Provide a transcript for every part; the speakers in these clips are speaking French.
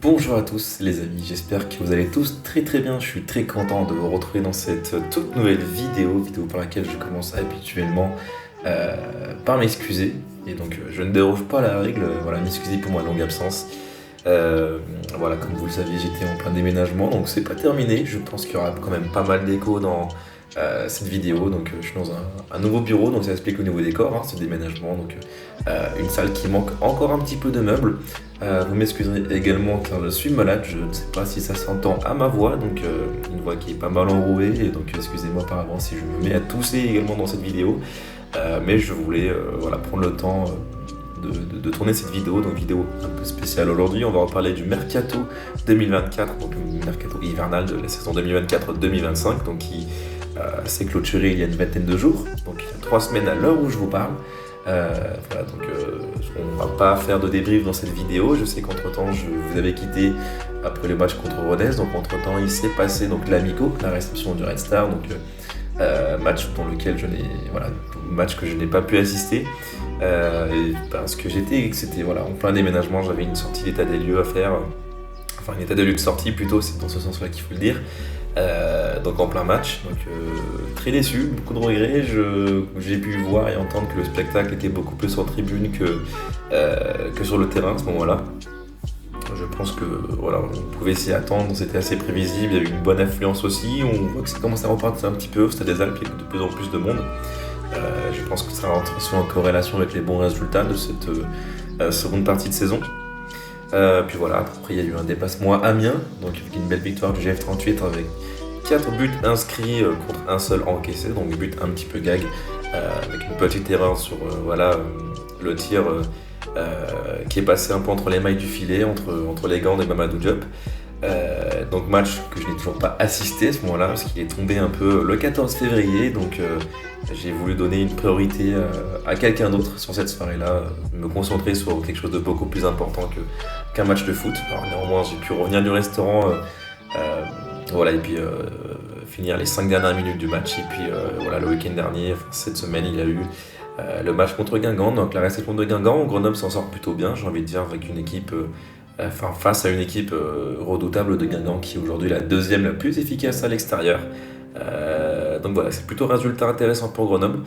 Bonjour à tous les amis, j'espère que vous allez tous très très bien. Je suis très content de vous retrouver dans cette toute nouvelle vidéo par laquelle je commence habituellement par m'excuser. Et donc je ne déroge pas à la règle, voilà, m'excuser pour ma longue absence. Voilà, comme vous le saviez, j'étais en plein déménagement, donc c'est pas terminé. Je pense qu'il y aura quand même pas mal d'écho dans cette vidéo. Donc je suis dans un nouveau bureau, donc ça explique au niveau décor, ce déménagement. Donc une salle qui manque encore un petit peu de meubles. Vous m'excuserez également car je suis malade, je ne sais pas si ça s'entend à ma voix, donc une voix qui est pas mal enrouée, et donc excusez-moi par avance si je me mets à tousser également dans cette vidéo. Mais je voulais voilà, prendre le temps de tourner cette vidéo, donc vidéo un peu spéciale aujourd'hui. On va reparler du Mercato 2024, donc le Mercato hivernal de la saison 2024-2025, donc qui s'est clôturé il y a une vingtaine de jours, donc il y a 3 semaines à l'heure où je vous parle. Voilà, donc on va pas faire de débrief dans cette vidéo. Je sais qu'entre temps je vous avais quitté après le match contre Rodez, donc entre temps il s'est passé donc l'Amico, la réception du Red Star, donc match dans lequel match que je n'ai pas pu assister parce que c'était voilà, en plein déménagement, j'avais une sortie d'état des lieux à faire, enfin un état des lieux de sortie plutôt, c'est dans ce sens-là qu'il faut le dire. Donc en plein match, donc très déçu, beaucoup de regrets. J'ai pu voir et entendre que le spectacle était beaucoup plus en tribune que sur le terrain à ce moment-là. Je pense que voilà, on pouvait s'y attendre, c'était assez prévisible, il y avait une bonne affluence aussi, on voit que ça commence à repartir un petit peu au Stade des Alpes, il y a de plus en plus de monde. Je pense que ça rentre en corrélation avec les bons résultats de cette seconde partie de saison. Puis voilà, après il y a eu un déplacement à Amiens, donc avec une belle victoire du GF38 avec 4 buts inscrits contre un seul encaissé, donc but un petit peu gag, avec une petite erreur sur le tir qui est passé un peu entre les mailles du filet, entre les gants de Mamadou Diop. Donc match que je n'ai toujours pas assisté à ce moment-là, parce qu'il est tombé un peu le 14 février, donc j'ai voulu donner une priorité à quelqu'un d'autre sur cette soirée-là, me concentrer sur quelque chose de beaucoup plus important qu'un match de foot. Alors néanmoins j'ai pu revenir du restaurant, et puis finir les 5 dernières minutes du match, et puis le week-end dernier, cette semaine il y a eu le match contre Guingamp, donc la réception de Guingamp. Grenoble s'en sort plutôt bien, j'ai envie de dire, avec une équipe face à une équipe redoutable de Guingamp qui est aujourd'hui la deuxième la plus efficace à l'extérieur. Donc voilà, c'est plutôt un résultat intéressant pour Grenoble.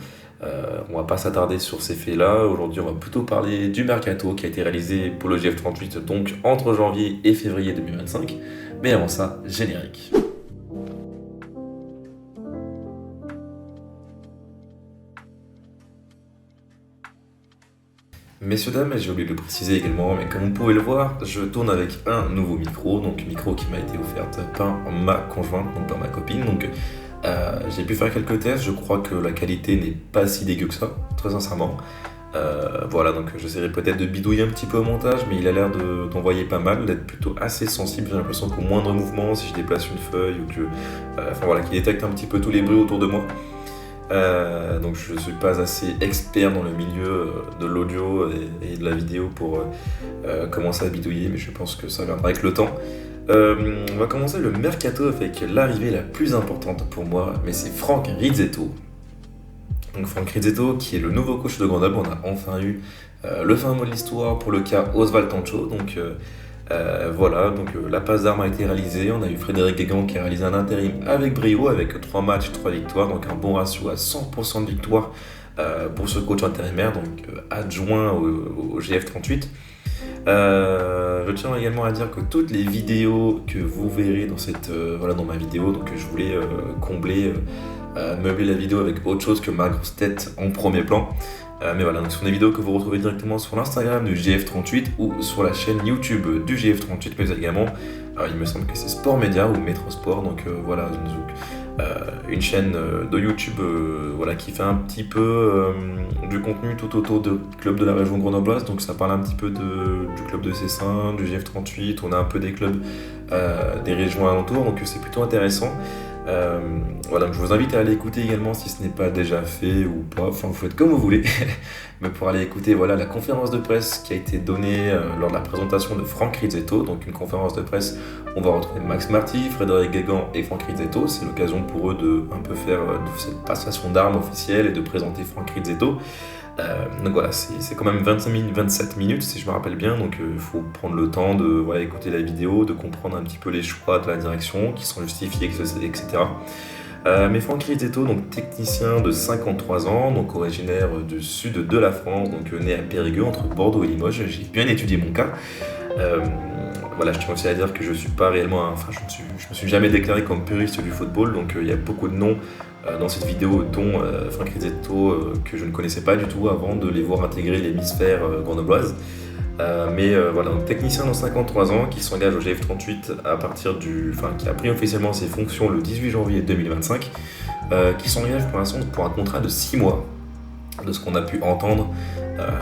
On va pas s'attarder sur ces faits-là. Aujourd'hui, on va plutôt parler du Mercato qui a été réalisé pour le GF38, donc entre janvier et février 2025. Mais avant ça, générique. Messieurs, dames, j'ai oublié de le préciser également, mais comme vous pouvez le voir, je tourne avec un nouveau micro, donc micro qui m'a été offert par ma conjointe, donc par ma copine. Donc j'ai pu faire quelques tests, je crois que la qualité n'est pas si dégueu que ça, très sincèrement. Donc j'essaierai peut-être de bidouiller un petit peu au montage, mais il a l'air d'envoyer pas mal, d'être plutôt assez sensible. J'ai l'impression qu'au moindre mouvement, si je déplace une feuille ou qu'il détecte un petit peu tous les bruits autour de moi. Donc je ne suis pas assez expert dans le milieu de l'audio et de la vidéo pour commencer à bidouiller, mais je pense que ça viendra avec le temps. On va commencer le Mercato avec l'arrivée la plus importante pour moi, mais c'est Franck Rizzetto. Donc Franck Rizzetto qui est le nouveau coach de Grenoble. On a enfin eu le fin mot de l'histoire pour le cas Oswald Tancho. Donc la passe d'armes a été réalisée. On a eu Frédéric Guégan qui a réalisé un intérim avec brio, avec 3 matchs, 3 victoires, donc un bon ratio à 100% de victoire pour ce coach intérimaire, donc adjoint au GF38. Je tiens également à dire que toutes les vidéos que vous verrez dans ma vidéo, donc je voulais meubler la vidéo avec autre chose que ma grosse tête en premier plan. Mais voilà, donc ce sont des vidéos que vous retrouvez directement sur l'Instagram du GF38 ou sur la chaîne YouTube du GF38, mais également, il me semble que c'est Sport Média ou Métro Sport, donc une chaîne de YouTube qui fait un petit peu du contenu tout autour de clubs de la région grenobloise. Donc ça parle un petit peu du club de Cessin, du GF38, on a un peu des clubs des régions alentours, donc c'est plutôt intéressant. Donc je vous invite à aller écouter également si ce n'est pas déjà fait ou pas, enfin vous faites comme vous voulez, mais pour aller écouter la conférence de presse qui a été donnée lors de la présentation de Franck Rizzetto, donc une conférence de presse où on va retrouver Max Marty, Frédéric Guégan et Franck Rizzetto. C'est l'occasion pour eux de un peu faire de cette passation d'armes officielle et de présenter Franck Rizzetto. Donc voilà, c'est quand même 27 minutes si je me rappelle bien, donc il faut prendre le temps de écouter la vidéo, de comprendre un petit peu les choix de la direction qui sont justifiés, etc. Mais Franck Rizzetto, donc technicien de 53 ans, donc originaire du sud de la France, donc né à Périgueux entre Bordeaux et Limoges. J'ai bien étudié mon cas. Voilà, je tiens aussi à dire que je suis pas réellement, je me suis jamais déclaré comme puriste du football, donc il y a beaucoup de noms dans cette vidéo, dont Franck Rizzetto, que je ne connaissais pas du tout avant de les voir intégrer l'hémisphère grenobloise. Voilà, donc technicien dans 53 ans qui s'engage au GF38 qui a pris officiellement ses fonctions le 18 janvier 2025, qui s'engage pour l'instant pour un contrat de 6 mois, de ce qu'on a pu entendre.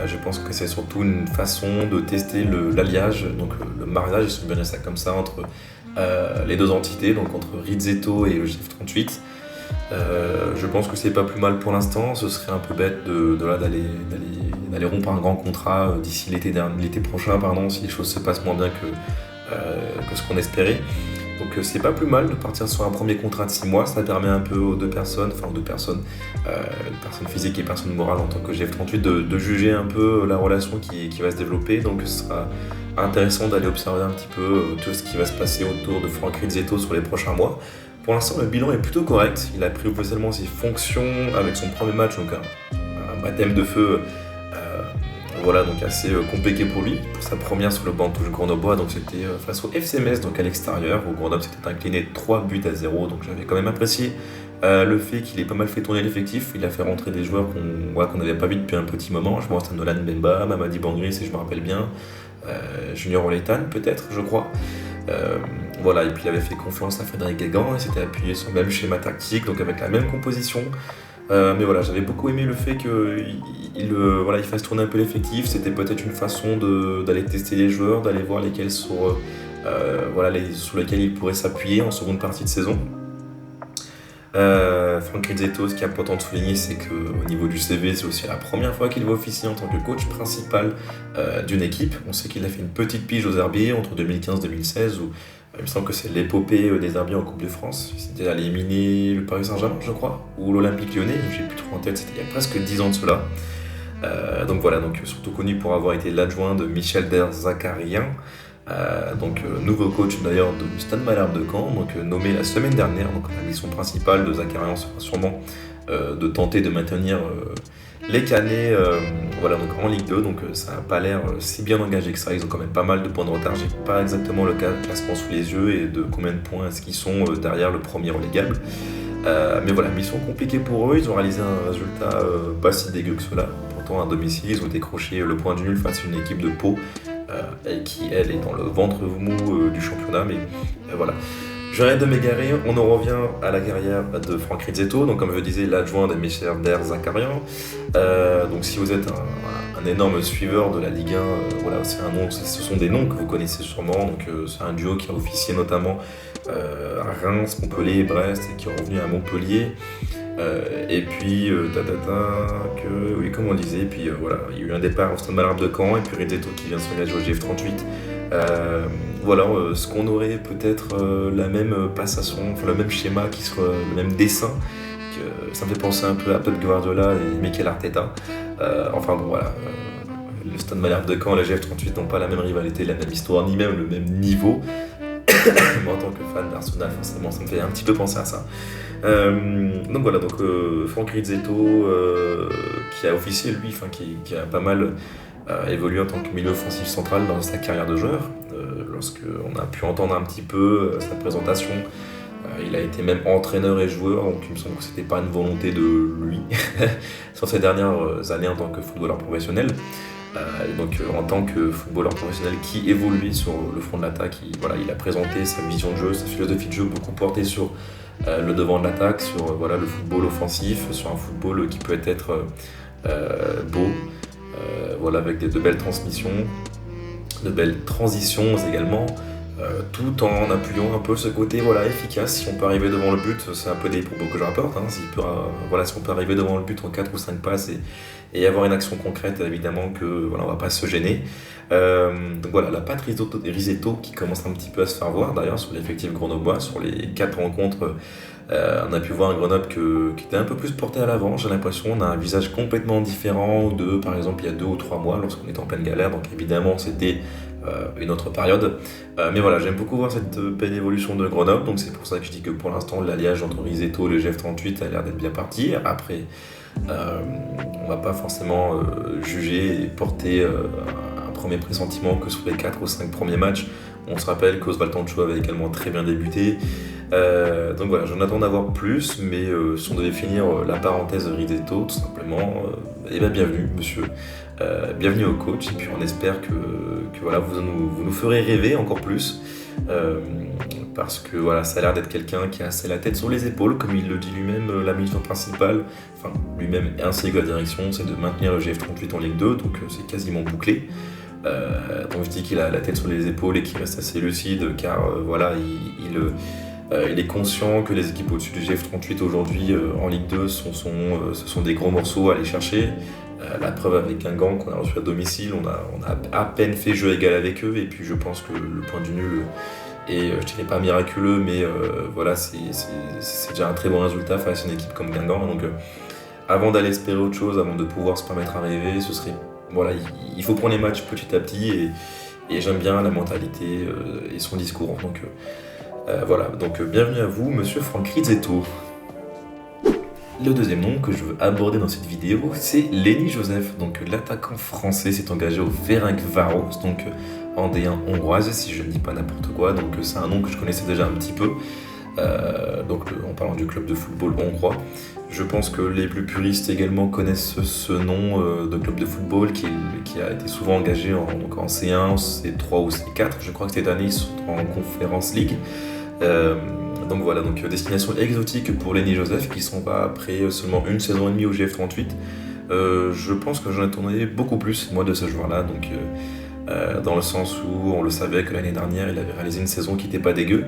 Je pense que c'est surtout une façon de tester l'alliage, donc le mariage, si on peut dire ça comme ça, entre les deux entités, donc entre Rizzetto et le GF38. Je pense que c'est pas plus mal pour l'instant. Ce serait un peu bête d'aller rompre un grand contrat d'ici l'été prochain, si les choses se passent moins bien que ce qu'on espérait. Donc c'est pas plus mal de partir sur un premier contrat de 6 mois. Ça permet un peu aux deux personnes, personne physique et personne morale en tant que GF38, de juger un peu la relation qui va se développer. Donc ce sera intéressant d'aller observer un petit peu tout ce qui va se passer autour de Franck Rizzetto sur les prochains mois. Pour l'instant, le bilan est plutôt correct. Il a pris officiellement ses fonctions avec son premier match, donc un baptême de feu donc assez compliqué pour lui, pour sa première sur le banc de touche grenoblois. Donc c'était face au FC Metz, donc à l'extérieur, où Grenoble s'était incliné 3-0. Donc j'avais quand même apprécié le fait qu'il ait pas mal fait tourner l'effectif. Il a fait rentrer des joueurs qu'on n'avait pas vu depuis un petit moment. Je pense à Nolan Bemba, Mamadi Bangri, si je me rappelle bien, Junior Oletan peut-être, je crois. Et puis il avait fait confiance à Frédéric Guégan et s'était appuyé sur le même schéma tactique, donc avec la même composition. J'avais beaucoup aimé le fait qu'il fasse tourner un peu l'effectif. C'était peut-être une façon d'aller tester les joueurs, d'aller voir lesquels sur lesquels il pourrait s'appuyer en seconde partie de saison. Franck Rizzetto, ce qui est important de souligner, c'est qu'au niveau du CV, c'est aussi la première fois qu'il va officier en tant que coach principal d'une équipe. On sait qu'il a fait une petite pige aux Herbiers entre 2015 et 2016, où il me semble que c'est l'épopée des Herbiers en Coupe de France. C'était allé éliminer le Paris Saint-Germain, je crois, ou l'Olympique Lyonnais, j'ai plus trop en tête, c'était il y a presque 10 ans de cela. Donc surtout connu pour avoir été l'adjoint de Michel Derzakarian, nouveau coach d'ailleurs du Stade Malherbe de Caen, nommé la semaine dernière. Donc la mission principale de Zakarian sera sûrement de tenter de maintenir les Canets en Ligue 2. Donc ça n'a pas l'air si bien engagé que ça. Ils ont quand même pas mal de points de retard. J'ai pas exactement le classement sous les yeux et de combien de points est-ce qu'ils sont derrière le premier relégable. Mission compliquée pour eux. Ils ont réalisé un résultat pas si dégueu que cela. Pourtant à domicile, ils ont décroché le point nul face à une équipe de Pau qui elle est dans le ventre mou du championnat. J'arrête de m'égarer, on en revient à la carrière de Franck Rizzetto, donc comme je disais, l'adjoint de Michel Derzakarian. Donc si vous êtes un énorme suiveur de la Ligue 1, ce sont des noms que vous connaissez sûrement. Donc c'est un duo qui a officié notamment à Reims, Montpellier et Brest, et qui est revenu à Montpellier. Comme on disait, il y a eu un départ au Stade Malherbe de Caen, et puis Rizzetto qui vient s'engager au GF38. Ce qu'on aurait peut-être la même passation, le même schéma, qui serait le même dessin, ça me fait penser un peu à Pep Guardiola et Mikel Arteta. Le Stade Malherbe de Caen et la GF38 n'ont pas la même rivalité, la même histoire, ni même le même niveau. Moi, en tant que fan d'Arsenal, forcément, ça me fait un petit peu penser à ça. Franck Rizzetto, qui a officié, lui, qui a pas mal évolué en tant que milieu offensif central dans sa carrière de joueur. Lorsqu'on a pu entendre un petit peu sa présentation, il a été même entraîneur et joueur, donc il me semble que c'était pas une volonté de lui sur ses dernières années en tant que footballeur professionnel. En tant que footballeur professionnel qui évoluait sur le front de l'attaque, il a présenté sa vision de jeu, sa philosophie de jeu beaucoup portée sur le devant de l'attaque, sur le football offensif, sur un football qui peut être beau, avec de belles transmissions, de belles transitions également, tout en appuyant un peu ce côté efficace. Si on peut arriver devant le but, c'est un peu des propos que je rapporte, si on peut arriver devant le but en 4 ou 5 passes et avoir une action concrète, évidemment que on va pas se gêner. La patte Rizzetto qui commence un petit peu à se faire voir d'ailleurs sur l'effectif grenoblois, sur les 4 rencontres On a pu voir un Grenoble qui était un peu plus porté à l'avant, j'ai l'impression. On a un visage complètement différent de, par exemple, il y a 2 ou 3 mois, lorsqu'on était en pleine galère. Donc évidemment, c'était une autre période. Mais voilà, j'aime beaucoup voir cette belle évolution de Grenoble. Donc c'est pour ça que je dis que pour l'instant, l'alliage entre Risetto et le GF38 a l'air d'être bien parti. Après, on va pas forcément juger et porter un premier pressentiment que sur les 4 ou 5 premiers matchs. On se rappelle qu'Oswald Tancho avait également très bien débuté. Donc voilà, j'en attends d'avoir plus, mais si on devait finir la parenthèse Risetto, tout simplement, eh bien bienvenue monsieur, bienvenue au coach, et puis on espère que voilà, vous nous ferez rêver encore plus, parce que voilà, ça a l'air d'être quelqu'un qui a assez la tête sur les épaules, comme il le dit lui-même, la mission principale, enfin lui-même ainsi que la direction, c'est de maintenir le GF38 en Ligue 2, donc c'est quasiment bouclé. Donc je dis qu'il a la tête sur les épaules et qu'il reste assez lucide, car voilà, il est conscient que les équipes au-dessus du GF38 aujourd'hui en Ligue 2 ce sont des gros morceaux à aller chercher. La preuve avec Guingamp qu'on a reçu à domicile, on a à peine fait jeu égal avec eux, et puis je pense que le point du nul est, je dirais pas miraculeux, mais voilà, c'est déjà un très bon résultat face à une équipe comme Guingamp. Donc avant d'aller espérer autre chose, avant de pouvoir se permettre à rêver, ce serait, voilà, il faut prendre les matchs petit à petit, et j'aime bien la mentalité et son discours. Donc voilà, donc bienvenue à vous, monsieur Franck Risetto. Le deuxième nom que je veux aborder dans cette vidéo, c'est Lenny Joseph. Donc l'attaquant français s'est engagé au Ferencváros, donc en D1 hongroise, si je ne dis pas n'importe quoi. Donc c'est un nom que je connaissais déjà un petit peu. Donc en parlant du club de football hongrois, je pense que les plus puristes également connaissent ce nom de club de football qui a été souvent engagé en C1, C3 ou C4. Je crois que cette année ils sont en Conference League. Donc voilà, donc destination exotique pour Lenny Joseph qui s'en va après seulement une saison et demie au GF38. Je pense que j'en attendais beaucoup plus moi de ce joueur-là, donc dans le sens où on le savait que l'année dernière il avait réalisé une saison qui n'était pas dégueu.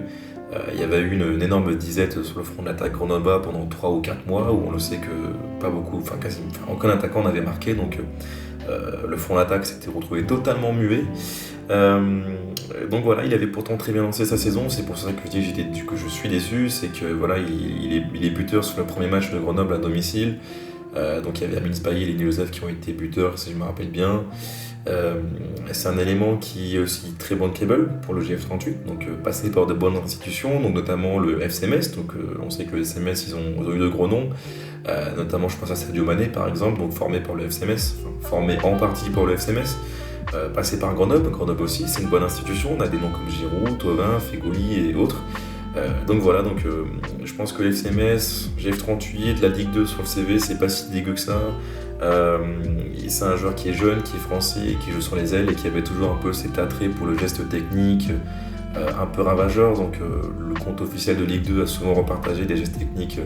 Il y avait eu une énorme disette sur le front de l'attaque grenoblois pendant 3 ou 4 mois où on le sait que pas beaucoup, quasiment aucun attaquant n'avait marqué, donc le front d'attaque s'était retrouvé totalement muet. Donc voilà, il avait pourtant très bien lancé sa saison, c'est pour ça que je dis que je suis déçu, c'est que voilà, il est buteur sur le premier match de Grenoble à domicile. Donc il y avait Amin Spahi et Lenny Joseph qui ont été buteurs, si je me rappelle bien. C'est un élément qui est aussi très bankable pour le GF38, donc passé par de bonnes institutions, donc notamment le FC Metz. Donc on sait que le FC Metz, ils ont eu de gros noms, notamment je pense à Sadio Mané par exemple, donc formé par le FC Metz, formé en partie par le FC Metz. Passé par Grenoble aussi, c'est une bonne institution, on a des noms comme Giroud, Thauvin, Feghouli et autres. Donc voilà, donc je pense que l'FC Metz, GF38, la Ligue 2 sur le CV, c'est pas si dégueu que ça. C'est un joueur qui est jeune, qui est français, qui joue sur les ailes et qui avait toujours un peu cet attrait pour le geste technique, un peu ravageur. Donc le compte officiel de Ligue 2 a souvent repartagé des gestes techniques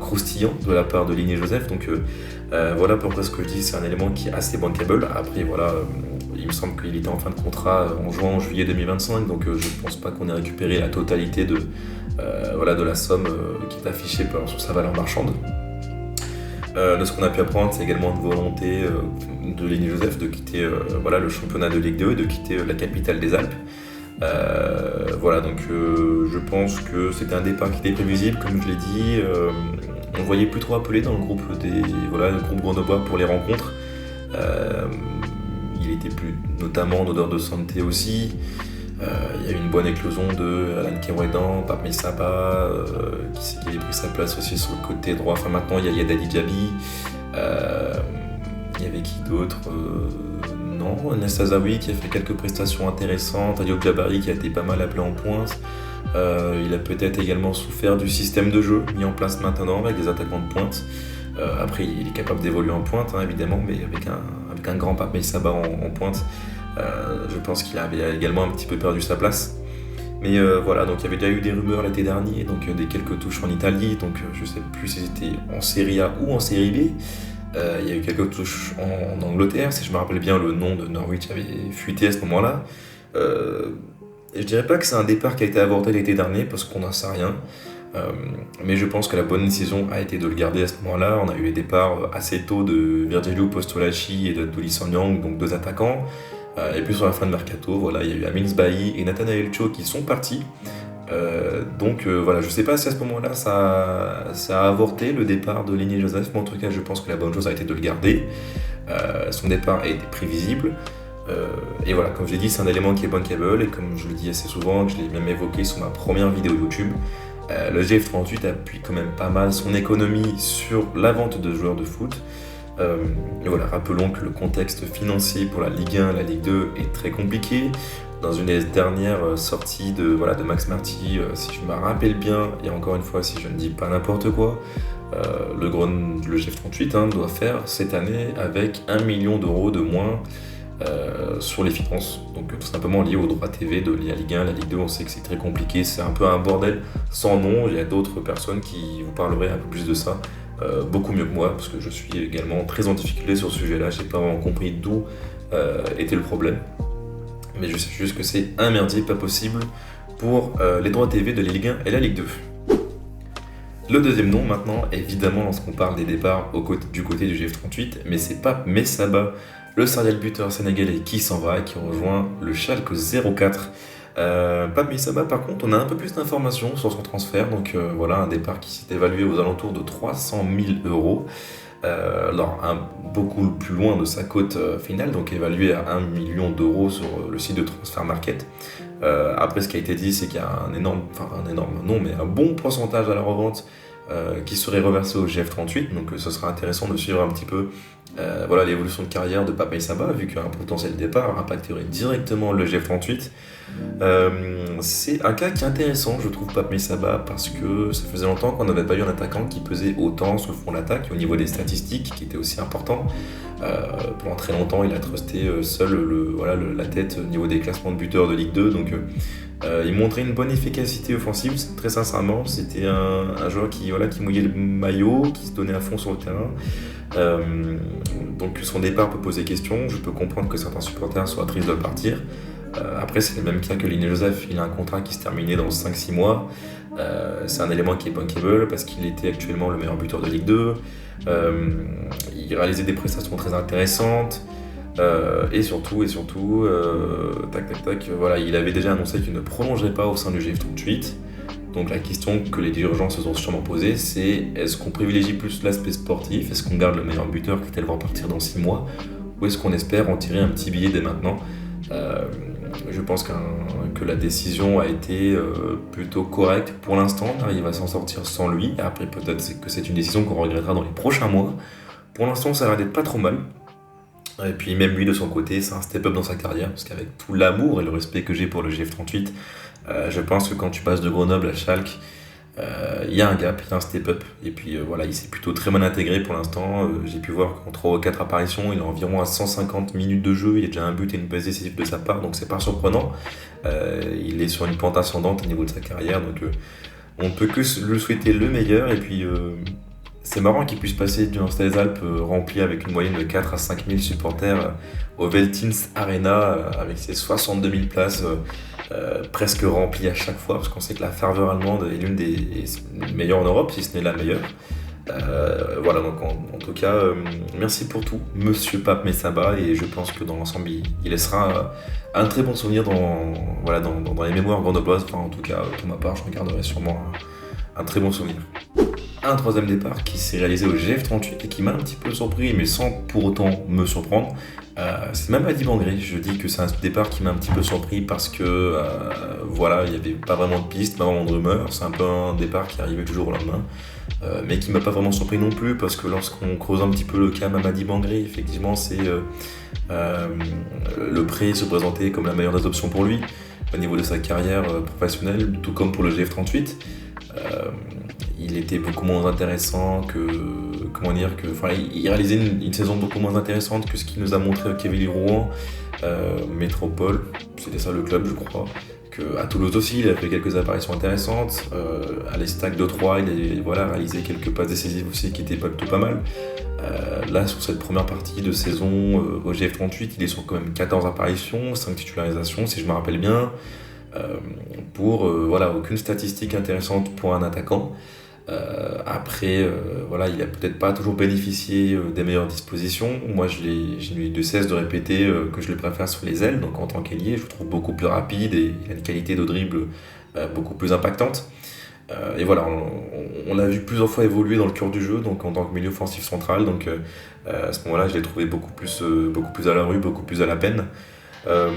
croustillants de la part de Lenny Joseph. Donc voilà pourquoi ce que je dis, c'est un élément qui est assez bankable. Après voilà, il me semble qu'il était en fin de contrat en juillet 2025, donc je pense pas qu'on ait récupéré la totalité de la somme qui est affichée sur sa valeur marchande. De ce qu'on a pu apprendre, c'est également une volonté de Lenny Joseph de quitter le championnat de Ligue 2 et de quitter la capitale des Alpes. Voilà, donc je pense que c'était un départ qui était prévisible, comme je l'ai dit. On ne voyait plus trop appeler dans le groupe le groupe grenoblois pour les rencontres. Il était plus notamment en odeur de santé aussi. Il y a eu une bonne éclosion de Alan Kerouédan, Pape Messaba, qui avait pris sa place aussi sur le côté droit. Enfin maintenant il y a Dadi Diaby. Il y avait qui d'autre Non, Nastazawi qui a fait quelques prestations intéressantes, Ayoub Jabari qui a été pas mal appelé en pointe. Il a peut-être également souffert du système de jeu mis en place maintenant avec des attaquants de pointe. Après, il est capable d'évoluer en pointe, hein, évidemment, mais avec un grand Pape Messaba en pointe, je pense qu'il avait également un petit peu perdu sa place. Mais voilà, donc il y avait déjà eu des rumeurs l'été dernier, donc des quelques touches en Italie, donc je sais plus si c'était en Serie A ou en Serie B. Il y a eu quelques touches en Angleterre, si je me rappelle bien, le nom de Norwich avait fuité à ce moment-là. Je dirais pas que c'est un départ qui a été avorté l'été dernier, parce qu'on n'en sait rien. Mais je pense que la bonne décision a été de le garder à ce moment-là. On a eu les départs assez tôt de Virgilio Postolacci et de Doli Sanyang, donc 2 attaquants. Et puis sur la fin de mercato, voilà, il y a eu Amin Sbahi et Nathanael Cho qui sont partis. Voilà, je sais pas si à ce moment-là ça a avorté le départ de Lenny Joseph, mais en tout cas je pense que la bonne chose a été de le garder. Son départ a été prévisible. Et voilà, comme je l'ai dit, c'est un élément qui est bankable, et comme je le dis assez souvent, que je l'ai même évoqué sur ma première vidéo YouTube, le GF38 appuie quand même pas mal son économie sur la vente de joueurs de foot. Et voilà, rappelons que le contexte financier pour la Ligue 1, la Ligue 2 est très compliqué. Dans une des dernières sorties de Max Marty, si je me rappelle bien, et encore une fois, si je ne dis pas n'importe quoi, le GF38 doit faire cette année avec 1 million d'euros de moins sur les finances, donc tout simplement lié aux droits TV de la Ligue 1, la Ligue 2. On sait que c'est très compliqué, c'est un peu un bordel sans nom. Il y a d'autres personnes qui vous parleraient un peu plus de ça, beaucoup mieux que moi, parce que je suis également très en difficulté sur ce sujet-là. J'ai pas vraiment compris d'où était le problème, mais je sais juste que c'est un merdier pas possible pour les droits TV de la Ligue 1 et la Ligue 2. Le deuxième nom maintenant, évidemment, lorsqu'on parle des départs du côté du GF38, mais c'est Pape Messaba, le serial buteur sénégalais qui s'en va et qui rejoint le Schalke 04. Pape Messaba, par contre, on a un peu plus d'informations sur son transfert. Donc voilà, un départ qui s'est évalué aux alentours de 300 000 euros. Alors, beaucoup plus loin de sa cote finale, donc évalué à 1 million d'euros sur le site de Transfer Market. Après, ce qui a été dit, c'est qu'il y a un bon pourcentage à la revente qui serait reversé au GF38. Donc ce sera intéressant de suivre un petit peu l'évolution de carrière de Pape Messaba, vu qu'un potentiel départ impacterait directement le GF38. C'est un cas qui est intéressant, je trouve, Pape Messaba, parce que ça faisait longtemps qu'on n'avait pas eu un attaquant qui pesait autant sur le front d'attaque, et au niveau des statistiques, qui était aussi important. Pendant très longtemps, il a trusté seul la tête au niveau des classements de buteurs de Ligue 2, donc il montrait une bonne efficacité offensive. Très sincèrement, c'était un joueur qui mouillait le maillot, qui se donnait à fond sur le terrain. Donc son départ peut poser question. Je peux comprendre que certains supporters soient tristes de partir. Après, c'est le même cas que Lenny Joseph. Il a un contrat qui se terminait dans 5-6 mois. C'est un élément qui est bankable parce qu'il était actuellement le meilleur buteur de Ligue 2. Il réalisait des prestations très intéressantes. Et surtout, il avait déjà annoncé qu'il ne prolongerait pas au sein du GF38. Donc la question que les dirigeants se sont sûrement posée, c'est est-ce qu'on privilégie plus l'aspect sportif? Est-ce qu'on garde le meilleur buteur qui est le voir partir dans 6 mois? Ou est-ce qu'on espère en tirer un petit billet dès maintenant? Je pense que la décision a été plutôt correcte pour l'instant. On arrive à s'en sortir sans lui. Après, peut-être que c'est une décision qu'on regrettera dans les prochains mois. Pour l'instant, ça a l'air d'être pas trop mal. Et puis même lui de son côté, c'est un step-up dans sa carrière, parce qu'avec tout l'amour et le respect que j'ai pour le GF38, je pense que quand tu passes de Grenoble à Schalke, il y a un gap, il y a un step-up. Et puis il s'est plutôt très mal intégré pour l'instant. J'ai pu voir qu'en 3 ou 4 apparitions, il est environ à 150 minutes de jeu, il y a déjà un but et une passe décisive de sa part, donc c'est pas surprenant. Il est sur une pente ascendante au niveau de sa carrière, donc on peut que lui souhaiter le meilleur. Et puis c'est marrant qu'il puisse passer d'un Stade des Alpes rempli avec une moyenne de 4 à 5 000 supporters au Veltins Arena avec ses 62 000 places presque remplies à chaque fois, parce qu'on sait que la ferveur allemande est l'une des meilleures en Europe, si ce n'est la meilleure. Donc en tout cas, merci pour tout, Monsieur Pape Messaba, et je pense que dans l'ensemble, il laissera un très bon souvenir dans les mémoires grenobloises. Enfin, en tout cas, pour ma part, je regarderai sûrement un très bon souvenir. Un troisième départ qui s'est réalisé au GF38 et qui m'a un petit peu surpris, mais sans pour autant me surprendre. C'est Mamadi Bangré. Je dis que c'est un départ qui m'a un petit peu surpris parce que il n'y avait pas vraiment de piste, pas vraiment de rumeurs. C'est un peu un départ qui arrivait toujours au lendemain, mais qui m'a pas vraiment surpris non plus, parce que lorsqu'on creuse un petit peu le cas Mamadi Bangré, effectivement, c'est le prêt se présentait comme la meilleure des options pour lui au niveau de sa carrière professionnelle, tout comme pour le GF38. Il était beaucoup moins intéressant il réalisait une saison beaucoup moins intéressante que ce qu'il nous a montré à Quevilly Rouen, Métropole, c'était ça le club, je crois. À Toulouse aussi, il a fait quelques apparitions intéressantes. À l'Estac de Troyes, il a réalisé quelques passes décisives aussi qui étaient plutôt pas mal. Là, sur cette première partie de saison au GF38, il est sur quand même 14 apparitions, 5 titularisations, si je me rappelle bien. Aucune statistique intéressante pour un attaquant. Il a peut-être pas toujours bénéficié des meilleures dispositions. Moi, je n'ai de cesse de répéter que je le préfère sur les ailes. Donc en tant qu'ailier, je le trouve beaucoup plus rapide et il a une qualité de dribble beaucoup plus impactante. Et voilà, on l'a vu plusieurs fois évoluer dans le cœur du jeu, donc en tant que milieu offensif central. Donc à ce moment-là, je l'ai trouvé beaucoup plus à la rue, beaucoup plus à la peine. Euh,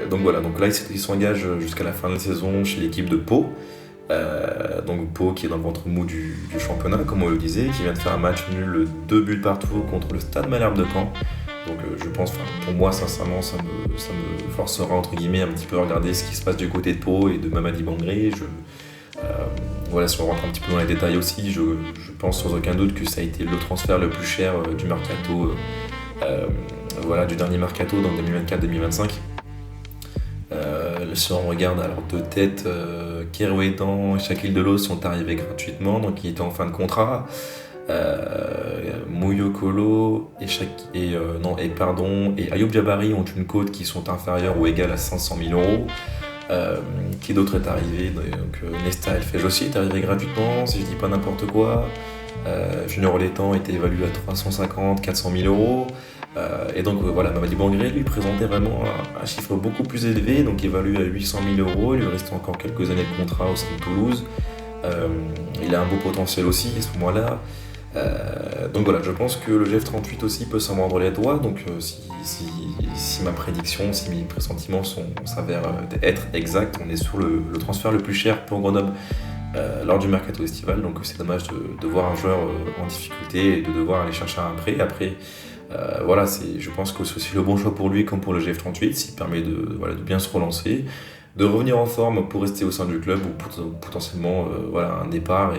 donc voilà, donc là il s'engage jusqu'à la fin de la saison chez l'équipe de Pau. Donc Pau qui est dans le ventre mou du championnat, comme on le disait, qui vient de faire un match nul 2 buts partout contre le Stade Malherbe de Caen. Donc je pense, pour moi sincèrement, ça me forcera entre guillemets un petit peu à regarder ce qui se passe du côté de Pau et de Mamadi Bangré. Voilà, si on rentre un petit peu dans les détails aussi, je pense sans aucun doute que ça a été le transfert le plus cher du mercato, voilà, du dernier mercato dans 2024-2025. Si on regarde alors de tête, Kerouédan et Shaquille Delos sont arrivés gratuitement, donc ils étaient en fin de contrat. Mouyokolo et Ayoub Jabari ont une cote qui sont inférieures ou égales à 500 000 euros. Qui d'autre est arrivé? Donc, Nesta Elfej aussi est arrivé gratuitement, si je dis pas n'importe quoi. Junior Létang était évalué à 350-400 000 euros. Et donc voilà, Mamadi Bangré lui présentait vraiment un chiffre beaucoup plus élevé, donc évalué à 800 000 euros. Il lui restait encore quelques années de contrat au sein de Toulouse. Il a un beau potentiel aussi à ce moment-là. Donc voilà, je pense que le GF38 aussi peut s'en mordre les doigts. Donc si ma prédiction, si mes pressentiments s'avèrent être exacts, on est sur le transfert le plus cher pour Grenoble lors du mercato estival. Donc c'est dommage de voir un joueur en difficulté et de devoir aller chercher un prêt. Après, voilà, je pense que c'est aussi le bon choix pour lui comme pour le GF38, s'il permet de bien se relancer, de revenir en forme pour rester au sein du club ou potentiellement voilà, un départ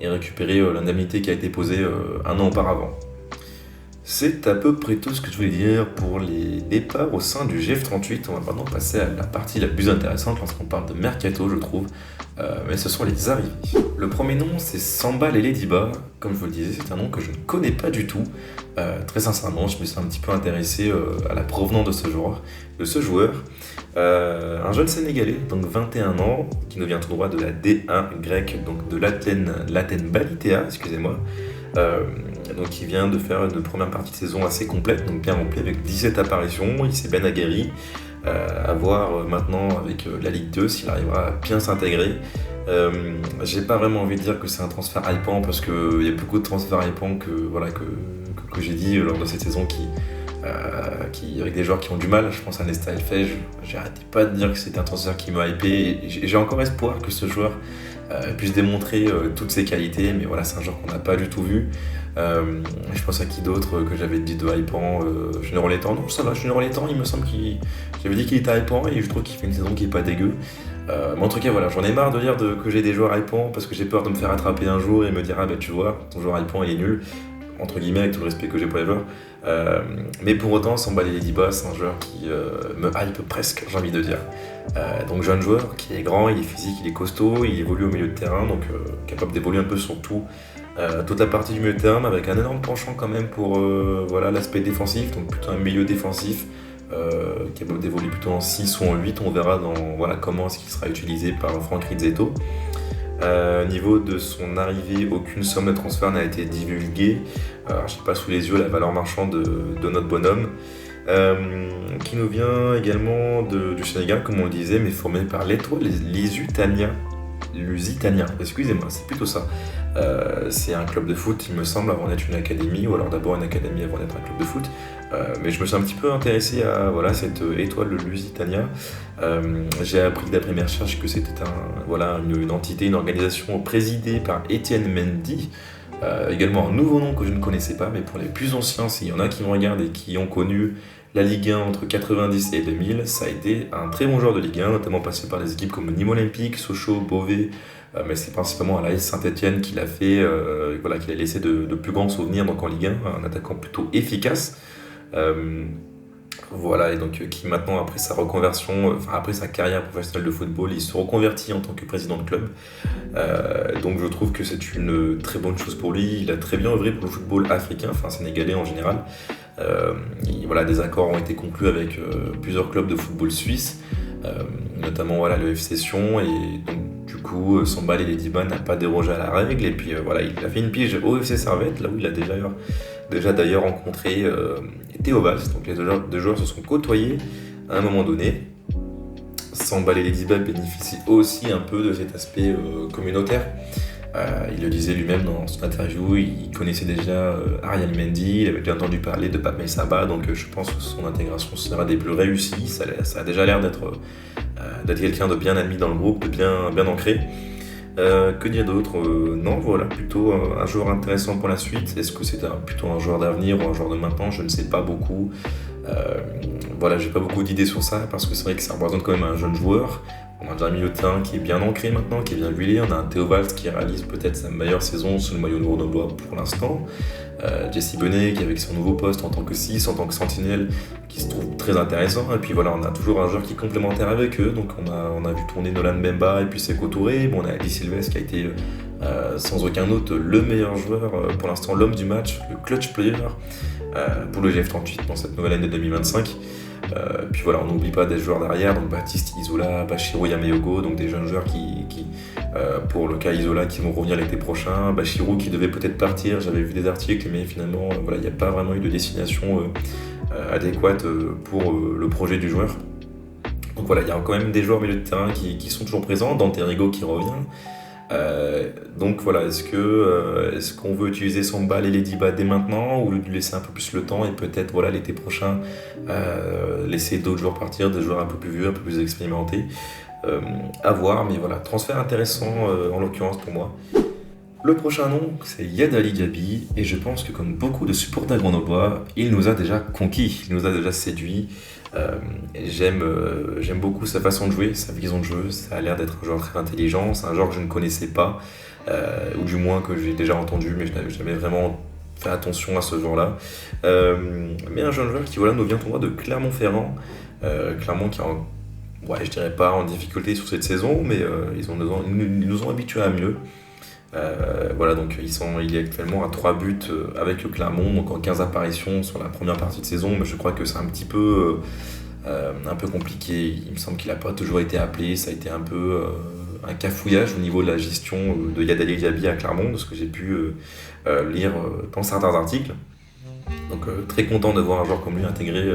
et récupérer l'indemnité qui a été posée un an auparavant. C'est à peu près tout ce que je voulais dire pour les départs au sein du GF38. On va maintenant passer à la partie la plus intéressante lorsqu'on parle de mercato, je trouve. Mais ce sont les arrivées. Le premier nom, c'est Samba Lelediba. Comme je vous le disais, c'est un nom que je ne connais pas du tout. Très sincèrement, je me suis un petit peu intéressé à la provenance de ce joueur. Un jeune Sénégalais, donc 21 ans, qui nous vient tout droit de la D1 grecque, donc de l'Athènes Balitea, excusez-moi. Donc il vient de faire une première partie de saison assez complète, donc bien remplie avec 17 apparitions, il s'est bien aguerri. À voir maintenant avec la Ligue 2 s'il arrivera à bien s'intégrer. J'ai pas vraiment envie de dire que c'est un transfert hypant parce qu'il y a beaucoup de transferts hypants que j'ai dit lors de cette saison qui avec des joueurs qui ont du mal. Je pense à Nesta Elfej, j'arrêtais pas de dire que c'était un transfert qui m'a hypé et j'ai encore espoir que ce joueur puisse démontrer toutes ses qualités, mais voilà, c'est un joueur qu'on n'a pas du tout vu. Je pense à qui d'autre que j'avais dit de hypant, Junior Létang. Non, ça va, Junior Létang, il me semble j'avais dit qu'il était hypant et je trouve qu'il fait une saison qui est pas dégueu. Mais en tout cas, voilà, j'en ai marre de dire que j'ai des joueurs hypants parce que j'ai peur de me faire attraper un jour et me dire ah ben tu vois, ton joueur hypant il est nul, entre guillemets, avec tout le respect que j'ai pour les joueurs. Mais pour autant, Samba Lelediba, c'est un joueur qui me hype presque, j'ai envie de dire. Donc jeune joueur qui est grand, il est physique, il est costaud, il évolue au milieu de terrain, donc capable d'évoluer un peu sur toute la partie du milieu de terrain, avec un énorme penchant quand même pour l'aspect défensif, donc plutôt un milieu défensif capable d'évoluer plutôt en 6 ou en 8, on verra comment est-ce qu'il sera utilisé par Franck Rizzetto. Au niveau de son arrivée, aucune somme de transfert n'a été divulguée. Je n'ai pas sous les yeux la valeur marchande de notre bonhomme, qui nous vient également du Sénégal, comme on le disait, mais formé par l'Étoile Lusitania, excusez-moi, c'est plutôt ça. C'est un club de foot, il me semble, avant d'être une académie, ou alors d'abord une académie avant d'être un club de foot. Mais je me suis un petit peu intéressé à cette Étoile Lusitania. J'ai appris d'après mes recherches que c'était une entité, une organisation présidée par Étienne Mendy. Également un nouveau nom que je ne connaissais pas, mais pour les plus anciens, s'il y en a qui me regardent et qui ont connu la Ligue 1 entre 90 et 2000, ça a été un très bon joueur de Ligue 1, notamment passé par des équipes comme Nîmes Olympique, Sochaux, Beauvais, mais c'est principalement à l'AS Saint-Etienne qu'il a fait, qu'il a laissé de plus grands souvenirs donc en Ligue 1, un attaquant plutôt efficace. Et donc qui maintenant, après sa reconversion, après sa carrière professionnelle de football, il se reconvertit en tant que président de club. Donc je trouve que c'est une très bonne chose pour lui. Il a très bien œuvré pour le football africain, sénégalais en général. Des accords ont été conclus avec plusieurs clubs de football suisse, notamment le FC Sion, et donc du coup Samba Lelediba n'a pas dérogé à la règle, et puis il a fait une pige au FC Servette, là où il a déjà d'ailleurs rencontré Théo Valls. Donc les deux joueurs se sont côtoyés à un moment donné. Samba et Ladyba bénéficie aussi un peu de cet aspect communautaire. Il le disait lui-même dans son interview, il connaissait déjà Ariel Mendy, il avait déjà entendu parler de Pape Saba, donc je pense que son intégration sera des plus réussies. Ça a déjà l'air d'être quelqu'un de bien admis dans le groupe, de bien ancré. Que dire d'autre? Non, voilà, plutôt un joueur intéressant pour la suite. Est-ce que c'est plutôt un joueur d'avenir ou un joueur de maintenant? Je ne sais pas beaucoup. Voilà, j'ai pas beaucoup d'idées sur ça parce que c'est vrai que ça représente quand même un jeune joueur. On a déjà un milieu de terrain qui est bien ancré maintenant, qui est bien huilé. On a un Théo Valls qui réalise peut-être sa meilleure saison sous le maillot grenoblois pour l'instant. Jesse Benet qui avec son nouveau poste en tant que 6, en tant que sentinelle, qui se trouve très intéressant. Et puis voilà, on a toujours un joueur qui est complémentaire avec eux. Donc on a vu tourner Nolan Bemba et puis Sékou Touré. Bon, on a Eddie Sylvestre qui a été sans aucun doute le meilleur joueur, pour l'instant l'homme du match, le clutch player pour le GF38 dans cette nouvelle année 2025. Puis voilà, on n'oublie pas des joueurs derrière, donc Baptiste Isola, Bachirou Yameogo, donc des jeunes joueurs qui pour le cas Isola, qui vont revenir l'été prochain. Bachirou qui devait peut-être partir, j'avais vu des articles, mais finalement, voilà, il n'y a pas vraiment eu de destination adéquate pour le projet du joueur. Donc voilà, il y a quand même des joueurs au milieu de terrain qui sont toujours présents, Dante Rigo qui revient. Donc voilà, est-ce qu'on veut utiliser Samba et Ladyba dès maintenant ou lui laisser un peu plus le temps et peut-être voilà, l'été prochain laisser d'autres joueurs partir, des joueurs un peu plus vieux, un peu plus expérimentés, à voir, mais voilà, transfert intéressant en l'occurrence pour moi. Le prochain nom, c'est Yad Ali Diaby, et je pense que comme beaucoup de supporters grenoblois, il nous a déjà conquis, il nous a déjà séduits. J'aime beaucoup sa façon de jouer, sa vision de jeu. Ça a l'air d'être un joueur très intelligent. C'est un joueur que je ne connaissais pas, ou du moins que j'ai déjà entendu, mais je n'avais jamais vraiment fait attention à ce joueur-là. Mais un jeune joueur qui voilà, nous vient pour moi de Clermont-Ferrand. Clermont qui est je dirais pas en difficulté sur cette saison, mais ils nous ont habitués à mieux. Voilà, donc il est actuellement à 3 buts avec le Clermont, donc en 15 apparitions sur la première partie de saison, mais je crois que c'est un peu compliqué. Il me semble qu'il n'a pas toujours été appelé, ça a été un peu un cafouillage au niveau de la gestion de Yad Ali Diaby à Clermont, de ce que j'ai pu lire dans certains articles. Donc très content de voir un joueur comme lui intégrer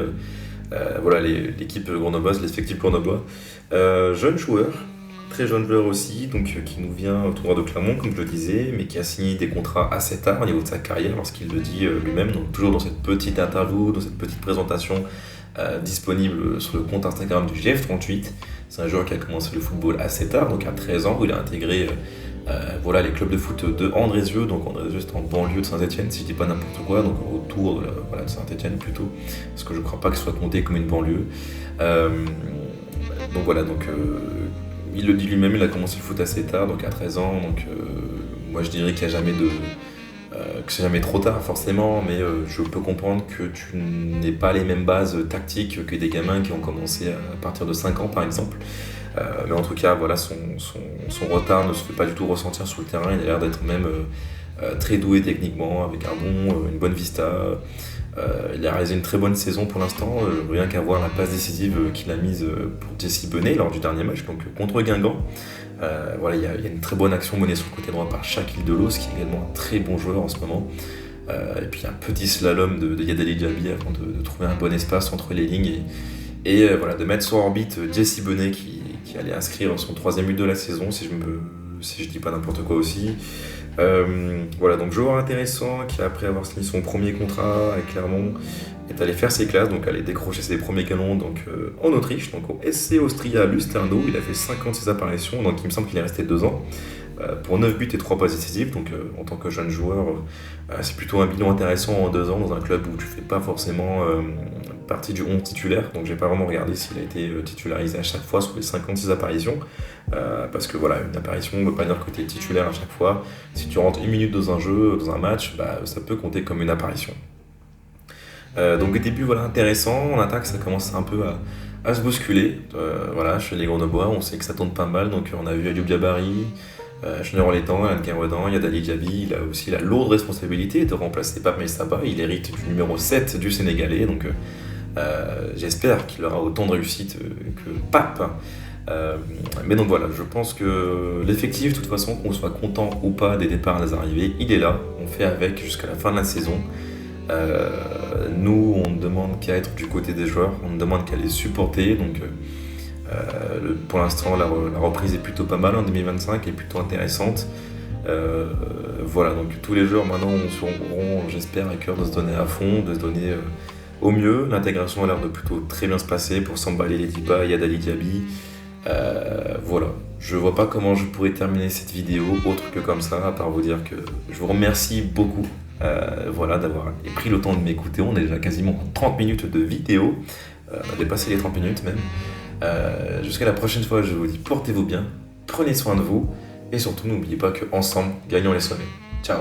voilà, l'équipe grenobloise, l'effectif grenoblois. Jeune joueur, très jeune joueur aussi, donc qui nous vient au tournoi de Clermont, comme je le disais, mais qui a signé des contrats assez tard au niveau de sa carrière, lorsqu'il le dit lui-même, donc toujours dans cette petite interview, dans cette petite présentation disponible sur le compte Instagram du GF38. C'est un joueur qui a commencé le football assez tard, donc à 13 ans, où il a intégré voilà, les clubs de foot de Andrézieux, donc Andrézieux c'est en banlieue de Saint-Etienne, si je dis pas n'importe quoi, donc autour de Saint-Etienne plutôt, parce que je crois pas que ce soit compté comme une banlieue. Donc voilà, il le dit lui-même, il a commencé le foot assez tard, donc à 13 ans, donc moi je dirais qu'il n'y a jamais que c'est jamais trop tard forcément, mais je peux comprendre que tu n'aies pas les mêmes bases tactiques que des gamins qui ont commencé à partir de 5 ans par exemple. Mais en tout cas, voilà, son retard ne se fait pas du tout ressentir sur le terrain, il a l'air d'être même très doué techniquement, avec une bonne vista. Il a réalisé une très bonne saison pour l'instant, rien qu'à voir la passe décisive qu'il a mise pour Jesse Benet lors du dernier match, donc contre Guingamp. Voilà, il y a une très bonne action menée sur le côté droit par Shaquille Delos, qui est également un très bon joueur en ce moment. Et puis un petit slalom de Yad Ali Diaby avant de trouver un bon espace entre les lignes et voilà, de mettre sur orbite Jesse Benet qui allait inscrire son 3e but de la saison, si je dis pas n'importe quoi aussi. Voilà, donc joueur intéressant qui après avoir signé son premier contrat avec Clermont est allé faire ses classes, donc allé décrocher ses premiers canons donc, en Autriche, donc au SC Austria Lusterno. Il a fait 56 apparitions, donc il me semble qu'il est resté 2 ans pour 9 buts et 3 passes décisives, donc en tant que jeune joueur c'est plutôt un bilan intéressant en 2 ans dans un club où tu fais pas forcément partie du 11 titulaire, donc j'ai pas vraiment regardé s'il a été titularisé à chaque fois sur les 56 apparitions, parce que voilà, une apparition ne veut pas dire que tu es titulaire à chaque fois. Si tu rentres 1 minute dans un jeu, dans un match, ça peut compter comme une apparition. Donc au début, voilà, intéressant. En attaque, ça commence un peu à se bousculer. Voilà, chez les Grenoblois, on sait que ça tourne pas mal, donc on a vu Ayoub Diabari, Junior Létang, Alan Kerouadan, Yad Ali Diaby. Il a aussi la lourde responsabilité de remplacer Pape Saba. Il hérite du numéro 7 du Sénégalais, donc j'espère qu'il aura autant de réussite que Pape. Mais donc voilà, je pense que l'effectif, de toute façon, qu'on soit content ou pas des départs et des arrivées, il est là, on fait avec jusqu'à la fin de la saison. Nous, on ne demande qu'à être du côté des joueurs, on ne demande qu'à les supporter, donc Pour l'instant, la reprise est plutôt pas mal en 2025 et plutôt intéressante. Voilà, donc tous les joueurs maintenant auront, j'espère, à cœur de se donner à fond, de se donner au mieux. L'intégration a l'air de plutôt très bien se passer pour Sambale, Lediba et Adali Diaby. Voilà, je vois pas comment je pourrais terminer cette vidéo autre que comme ça, à part vous dire que je vous remercie beaucoup voilà, d'avoir pris le temps de m'écouter. On est déjà quasiment 30 minutes de vidéo, on a dépassé les 30 minutes même. Jusqu'à la prochaine fois, je vous dis portez-vous bien, prenez soin de vous et surtout n'oubliez pas qu'ensemble, gagnons les sommets. Ciao.